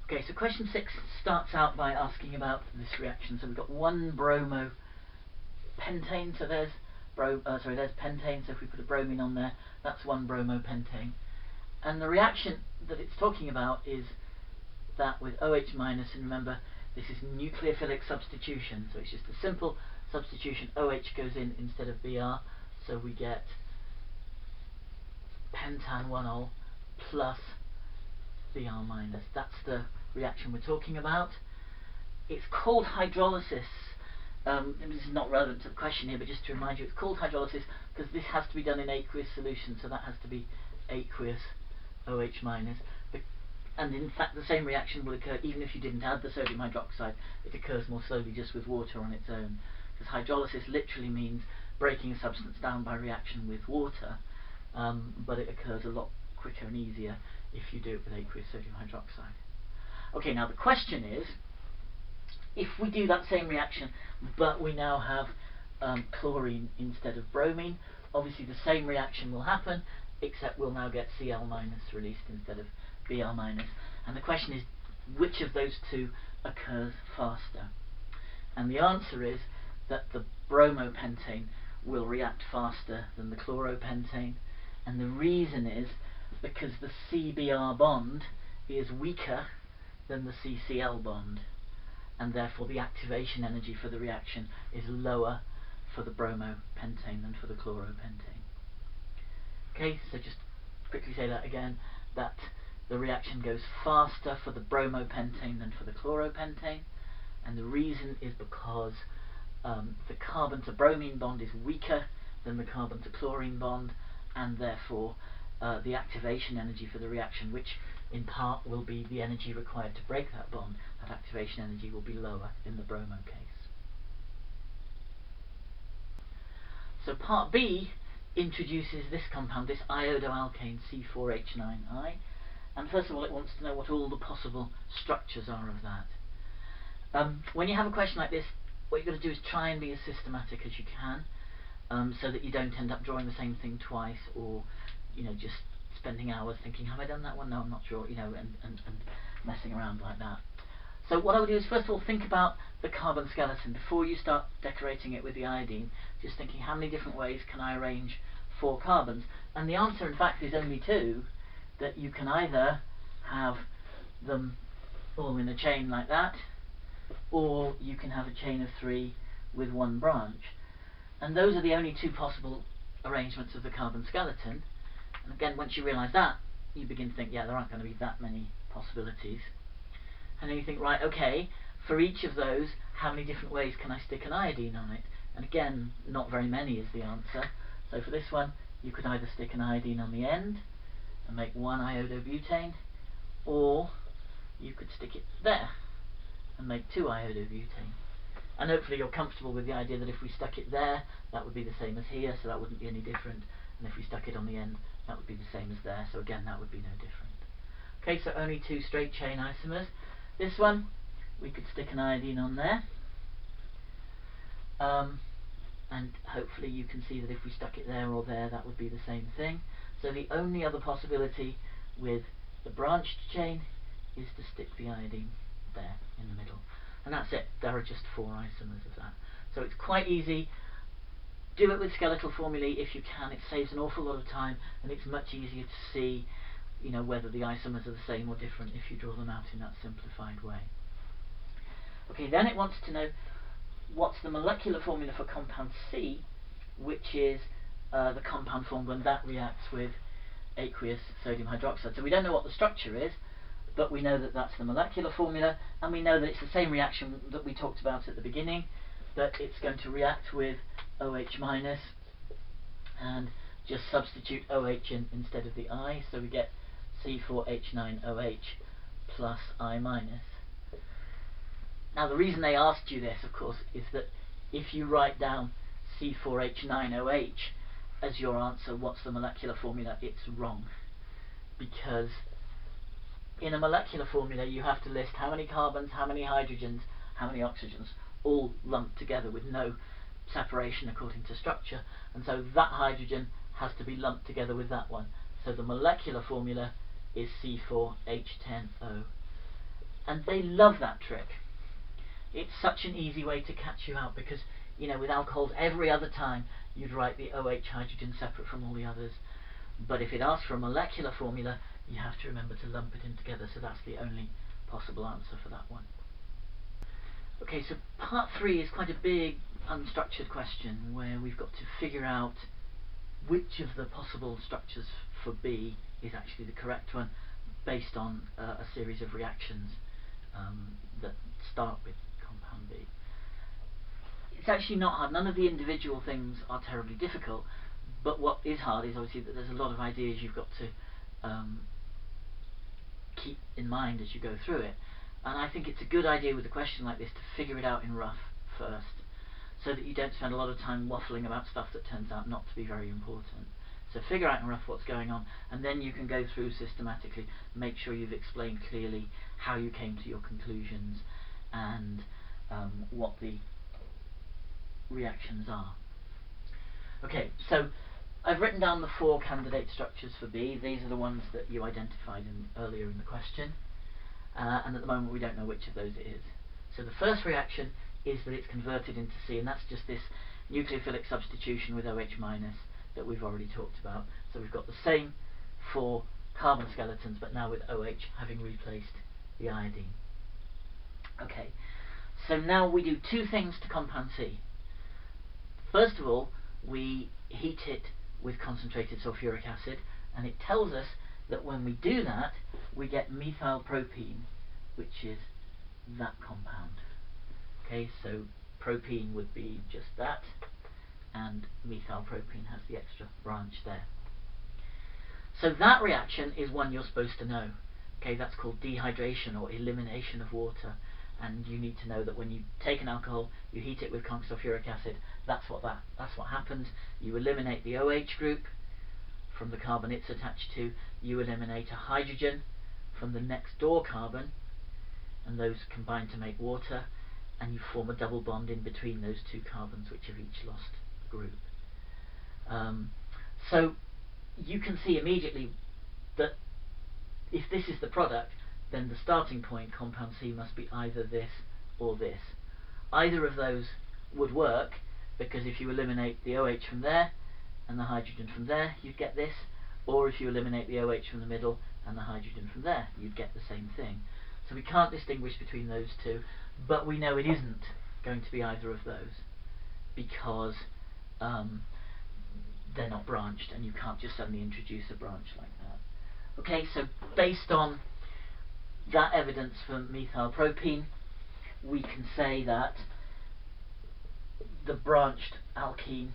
Okay, so question 6 starts out by asking about this reaction. So we've got one bromo pentane, so there's there's pentane, so if we put a bromine on there, that's one bromo pentane. And the reaction that it's talking about is that with OH minus, and remember this is nucleophilic substitution, so it's just a simple substitution. OH goes in instead of Br, so we get pentan 1-ol plus Br minus. That's the reaction we're talking about. It's called hydrolysis. This is not relevant to the question here, but just to remind you, it's called hydrolysis because this has to be done in aqueous solution, so that has to be aqueous OH minus. And in fact, the same reaction will occur even if you didn't add the sodium hydroxide. It occurs more slowly just with water on its own, because hydrolysis literally means breaking a substance down by reaction with water, but it occurs a lot quicker and easier if you do it with aqueous sodium hydroxide. Okay, now the question is, if we do that same reaction, but we now have chlorine instead of bromine, obviously the same reaction will happen, except we'll now get Cl minus released instead of Br minus. And the question is, which of those two occurs faster? And the answer is that the bromopentane will react faster than the chloropentane. And the reason is because the CBr bond is weaker than the CCl bond, and therefore the activation energy for the reaction is lower for the bromopentane than for the chloropentane. Okay, so just quickly say that again, that the reaction goes faster for the bromopentane than for the chloropentane, and the reason is because the carbon to bromine bond is weaker than the carbon to chlorine bond, and therefore the activation energy for the reaction, which in part will be the energy required to break that bond, that activation energy will be lower in the bromo case. So part B introduces this compound, this iodoalkane C4H9I, and first of all it wants to know what all the possible structures are of that. When you have a question like this, what you've got to do is try and be as systematic as you can, so that you don't end up drawing the same thing twice, or just spending hours thinking, have I done that one? No, I'm not sure, and messing around like that. So what I would do is first of all think about the carbon skeleton before you start decorating it with the iodine, just thinking how many different ways can I arrange 4 carbons, and the answer in fact is only 2, that you can either have them all in a chain like that, or you can have a chain of 3 with 1 branch. And those are the only 2 possible arrangements of the carbon skeleton. And again, once you realise that, you begin to think, yeah, there aren't going to be that many possibilities. And then you think, right, okay, for each of those, how many different ways can I stick an iodine on it? And again, not very many is the answer. So for this one, you could either stick an iodine on the end and make 1 iodobutane, or you could stick it there and make 2 iodobutane. And hopefully you're comfortable with the idea that if we stuck it there, that would be the same as here, so that wouldn't be any different. And if we stuck it on the end, that would be the same as there, so again, that would be no different. Okay, so only 2 straight chain isomers. This one, we could stick an iodine on there. And hopefully you can see that if we stuck it there or there, that would be the same thing. So the only other possibility with the branched chain is to stick the iodine there in the middle. And that's it. There are just 4 isomers of that. So it's quite easy. Do it with skeletal formulae if you can. It saves an awful lot of time, and it's much easier to see whether the isomers are the same or different if you draw them out in that simplified way. Okay, then it wants to know what's the molecular formula for compound C, which is the compound formed when that reacts with aqueous sodium hydroxide. So we don't know what the structure is, but we know that that's the molecular formula, and we know that it's the same reaction that we talked about at the beginning, that it's going to react with OH minus and just substitute OH in instead of the I, so we get C4H9OH plus I minus. Now the reason they asked you this, of course, is that if you write down C4H9OH as your answer, what's the molecular formula, it's wrong. Because in a molecular formula you have to list how many carbons, how many hydrogens, how many oxygens, all lumped together with no separation according to structure, and so that hydrogen has to be lumped together with that one. So the molecular formula is C4H10O. And they love that trick. It's such an easy way to catch you out, because with alcohols every other time you'd write the OH hydrogen separate from all the others, but if it asks for a molecular formula you have to remember to lump it in together, so that's the only possible answer for that one. Okay, so part 3 is quite a big unstructured question where we've got to figure out which of the possible structures for B is actually the correct one based on a series of reactions that start with compound B. It's actually not hard. None of the individual things are terribly difficult, but what is hard is obviously that there's a lot of ideas you've got to keep in mind as you go through it. And I think it's a good idea with a question like this to figure it out in rough first, so that you don't spend a lot of time waffling about stuff that turns out not to be very important. So figure out in rough what's going on, and then you can go through systematically, make sure you've explained clearly how you came to your conclusions and what the reactions are. Okay, so I've written down the 4 candidate structures for B. These are the ones that you identified earlier in the question, and at the moment we don't know which of those it is. So the first reaction is that it's converted into C, and that's just this nucleophilic substitution with OH minus that we've already talked about. So we've got the same 4 carbon skeletons, but now with OH having replaced the iodine. Okay, so now we do 2 things to compound C. First of all, we heat it with concentrated sulfuric acid, and it tells us that when we do that we get methylpropene, which is that compound. Okay, so propene would be just that, and methylpropene has the extra branch there. So that reaction is one you're supposed to know. Okay, that's called dehydration or elimination of water, and you need to know that when you take an alcohol, you heat it with sulfuric acid. That's what happens. You eliminate the OH group from the carbon it's attached to. You eliminate a hydrogen from the next door carbon, and those combine to make water, and you form a double bond in between those 2 carbons which have each lost a group. So you can see immediately that if this is the product, then the starting point, compound C, must be either this or this. Either of those would work, because if you eliminate the OH from there and the hydrogen from there, you'd get this, or if you eliminate the OH from the middle and the hydrogen from there, you'd get the same thing. So we can't distinguish between those 2, but we know it isn't going to be either of those, because they're not branched, and you can't just suddenly introduce a branch like that. Okay, so based on that evidence for methylpropene, we can say that the branched alkene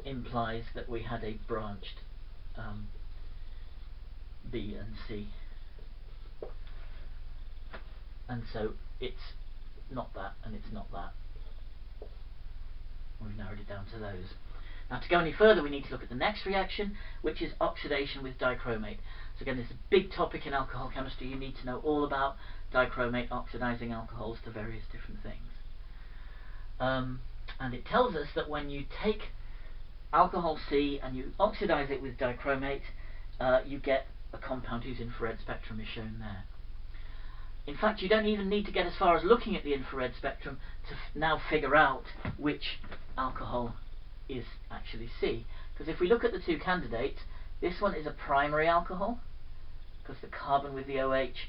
implies that we had a branched B and C, and so it's not that and it's not that. We've narrowed it down to those. Now, to go any further, we need to look at the next reaction, which is oxidation with dichromate. So again, this is a big topic in alcohol chemistry. You need to know all about dichromate oxidizing alcohols to various different things. And it tells us that when you take alcohol C and you oxidize it with dichromate, you get a compound whose infrared spectrum is shown there. In fact, you don't even need to get as far as looking at the infrared spectrum to now figure out which alcohol is actually C. Because if we look at the 2 candidates, this one is a primary alcohol, because the carbon with the OH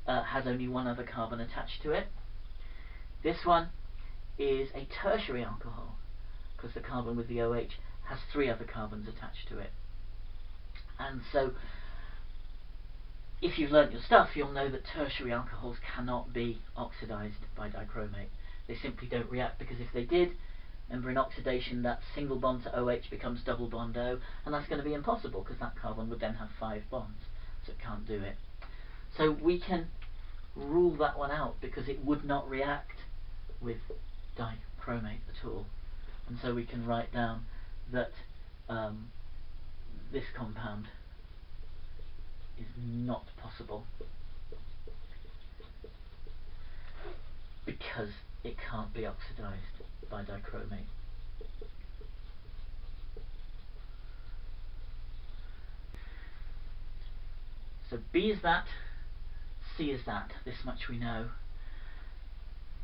has only one other carbon attached to it. This one is a tertiary alcohol, because the carbon with the OH has 3 other carbons attached to it. And so, if you've learnt your stuff, you'll know that tertiary alcohols cannot be oxidized by dichromate. They simply don't react, because if they did, remember, in oxidation that single bond to OH becomes double bond O, and that's going to be impossible, because that carbon would then have 5 bonds, so it can't do it. So we can rule that one out, because it would not react with dichromate at all. And so we can write down that this compound is not possible, because it can't be oxidized by dichromate. So B is that, C is that, this much we know.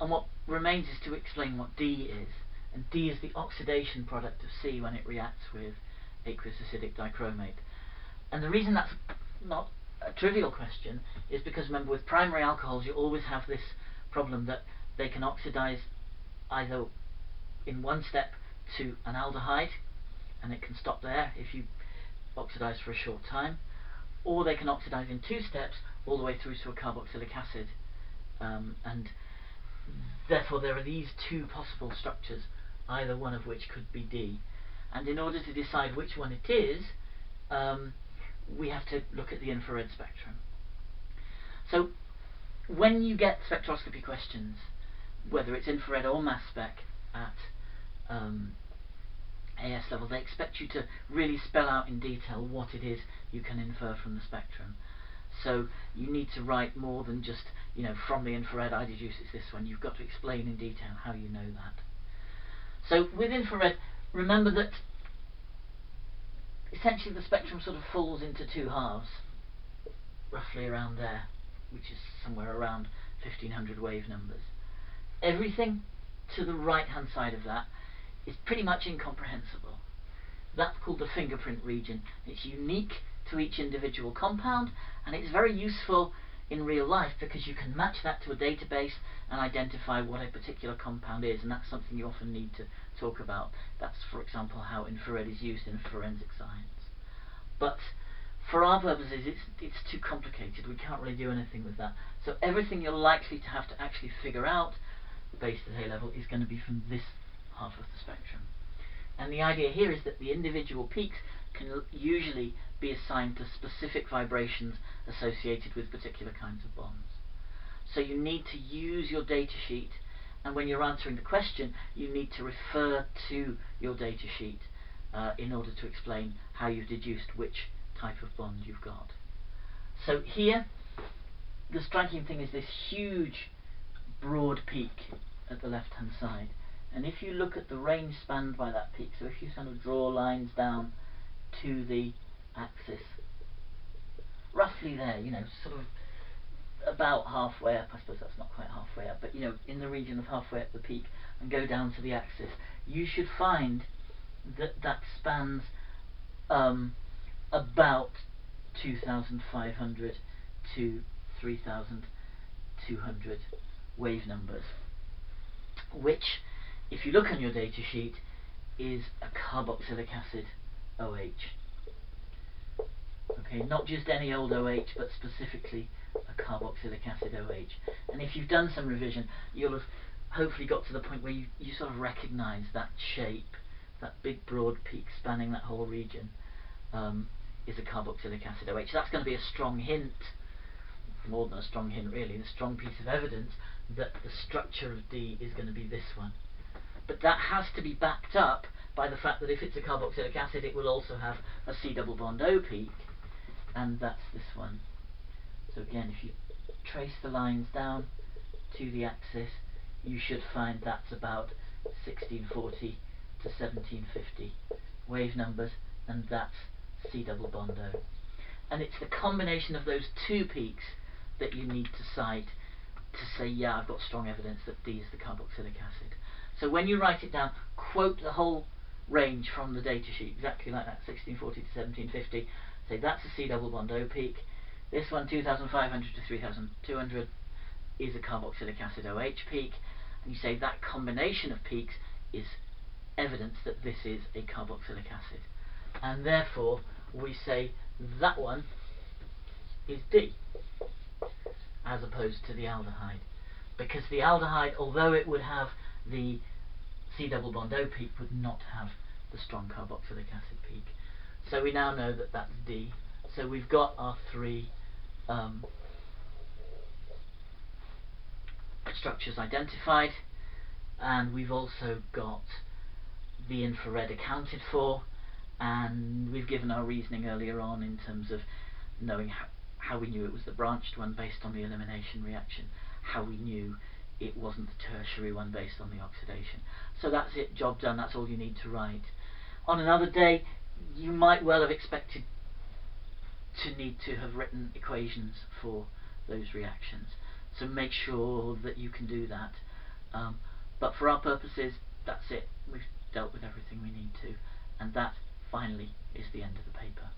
And what remains is to explain what D is. And D is the oxidation product of C when it reacts with aqueous acidic dichromate. And the reason that's not a trivial question is because, remember, with primary alcohols you always have this problem that they can oxidize either in one step to an aldehyde, and it can stop there if you oxidize for a short time, or they can oxidize in two steps all the way through to a carboxylic acid, and therefore there are these two possible structures, either one of which could be D. And in order to decide which one it is, we have to look at the infrared spectrum. So when you get spectroscopy questions, whether it's infrared or mass spec at AS level, they expect you to really spell out in detail what it is you can infer from the spectrum. So you need to write more than just, from the infrared I deduce it's this one. You've got to explain in detail how you know that. So with infrared, remember that essentially the spectrum sort of falls into two halves, roughly around there, which is somewhere around 1500 wave numbers. Everything to the right hand side of that is pretty much incomprehensible. That's called the fingerprint region. It's unique to each individual compound, and it's very useful in real life because you can match that to a database and identify what a particular compound is, and that's something you often need to talk about. That's, for example, how infrared is used in forensic science. But for our purposes, it's too complicated. We can't really do anything with that. So everything you're likely to have to actually figure out based at A level is going to be from this half of the spectrum. And the idea here is that the individual peaks can usually be assigned to specific vibrations associated with particular kinds of bonds. So you need to use your data sheet, and when you're answering the question, you need to refer to your data sheet in order to explain how you've deduced which type of bond you've got. So here, the striking thing is this huge broad peak at the left hand side. And if you look at the range spanned by that peak, so if you kind of draw lines down to the axis, roughly there, sort of about halfway up, I suppose that's not quite halfway up, but in the region of halfway up the peak, and go down to the axis, you should find that that spans about 2,500 to 3,200 wave numbers, which, if you look on your data sheet, is a carboxylic acid OH. Okay, not just any old OH, but specifically a carboxylic acid OH. And if you've done some revision, you'll have hopefully got to the point where you sort of recognise that shape, that big broad peak spanning that whole region, is a carboxylic acid OH. That's going to be a strong hint, more than a strong hint really, a strong piece of evidence that the structure of D is going to be this one. But that has to be backed up by the fact that if it's a carboxylic acid, it will also have a C double bond O peak, and that's this one. So again, if you trace the lines down to the axis, you should find that's about 1640 to 1750 wave numbers, and that's C double bond O. And it's the combination of those two peaks that you need to cite to say, yeah, I've got strong evidence that D is the carboxylic acid. So when you write it down, quote the whole range from the data sheet, exactly like that, 1640 to 1750. Say that's a C double bond O peak. This one, 2,500 to 3,200, is a carboxylic acid OH peak. And you say that combination of peaks is evidence that this is a carboxylic acid. And therefore, we say that one is D, as opposed to the aldehyde. Because the aldehyde, although it would have the C double bond O peak, would not have the strong carboxylic acid peak. So we now know that that's D. So we've got our three structures identified, and we've also got the infrared accounted for, and we've given our reasoning earlier on in terms of knowing how we knew it was the branched one based on the elimination reaction, how we knew it wasn't the tertiary one based on the oxidation. So that's it, job done, that's all you need to write. On another day, you might well have expected to need to have written equations for those reactions. So make sure that you can do that. But for our purposes, that's it. We've dealt with everything we need to, and that finally is the end of the paper.